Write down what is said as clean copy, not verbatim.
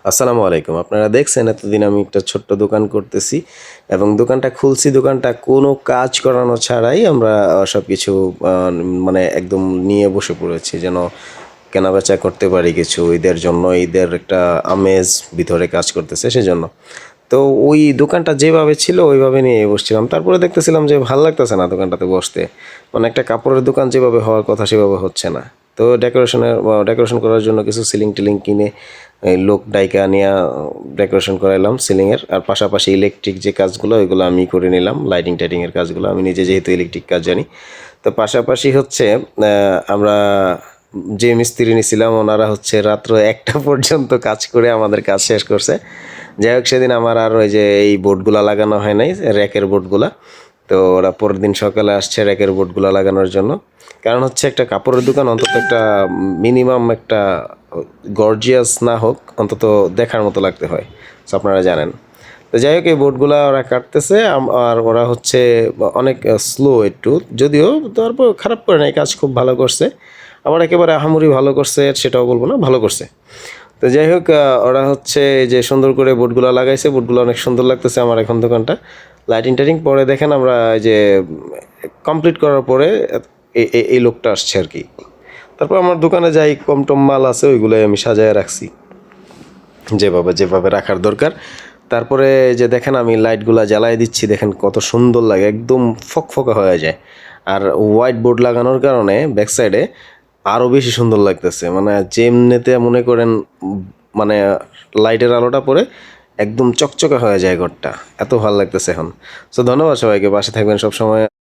আসসালামু আলাইকুম। আপনারা দেখছেন এতদিন আমি একটা ছোট্ট দোকান করতেছি এবং দোকানটা খুলছি। দোকানটা কোনো কাজ করানো ছাড়াই আমরা সবকিছু আ মানে একদম নিয়ে বসে পড়েছি যেন কেনাবেচা করতে পারি কিছু ঈদের জন্য। ঈদের একটা আমেজ ভিতরে কাজ করতেছে সেজন্য। তো ওই দোকানটা যেভাবে ছিল ওইভাবে নিয়ে বসছিলাম। তারপরে দেখতেছিলাম যে ভাল লাগতেছে না দোকানটাতে বসতে। মানে একটা কাপড়ের দোকান যেভাবে হওয়ার কথা সেভাবে হচ্ছে না। তো ডেকোরেশন করার জন্য কিছু সিলিং-টিলিং কিনে এই লোক ডাইকা নিয়া ডেকোরেশন করাইলাম সিলিংয়ের। আর পাশাপাশি ইলেকট্রিক যে কাজগুলো ওইগুলো আমি করে নিলাম। লাইটিং-টাইটিংয়ের কাজগুলো আমি নিজে যেহেতু ইলেকট্রিক কাজ জানি। তো পাশাপাশি হচ্ছে আমরা যে মিস্ত্রি নিছিলাম ওনারা হচ্ছে রাত্র ১টা পর্যন্ত কাজ করে আমাদের কাজ শেষ করছে। যাই হোক সেদিন আমার আর ওই যে এই বোর্ডগুলা লাগানো হয় নাই, র্যাকের বোর্ডগুলা। তো ওরা পরের দিন সকালে আসছে র্যাকের বোর্ডগুলা লাগানোর জন্য। কারণ হচ্ছে একটা কাপড়ের দোকান অন্তত একটা মিনিমাম একটা গর্জিয়াস না হোক অন্তত দেখার মতো লাগতে হয়। সো আপনারা জানেন। তো যাই হোক এই বোর্ডগুলা ওরা কাটতেছে আর ওরা হচ্ছে অনেক স্লো একটু, যদিও তারপর খারাপ করে নাই, কাজ খুব ভালো করছে। আবার একেবারে আহামরি ভালো করছে সেটাও বলবো না, ভালো করছে। তো যাই হোক ওরা হচ্ছে এই যে সুন্দর করে বোর্ডগুলো লাগাইছে, বোর্ডগুলো অনেক সুন্দর লাগতেছে আমার এখন দোকানটা। লাইটিং-টাইটিং পরে দেখেন আমরা এই যে কমপ্লিট করার পরে এই লোকটা আসছে আর কি। তারপর আমার দোকানে যাই কম টম মাল আছে ওইগুলোই আমি সাজায় রাখছি যেভাবে রাখার দরকার। তারপরে যে দেখেন আমি লাইটগুলা জ্বালায় দিচ্ছি, দেখেন কত সুন্দর লাগে, একদম ফকফকা হয়ে যায়। আর হোয়াইট বোর্ড লাগানোর কারণে ব্যাক সাইডে আরও বেশি সুন্দর লাগতেছে। মানে যেমনিতে মনে করেন মানে লাইটের আলোটা পড়ে একদম চকচকে হয়ে যায় ঘরটা, এত ভালো লাগতেছে এখন। সো ধন্যবাদ সবাইকে, পাশে থাকবেন সবসময়।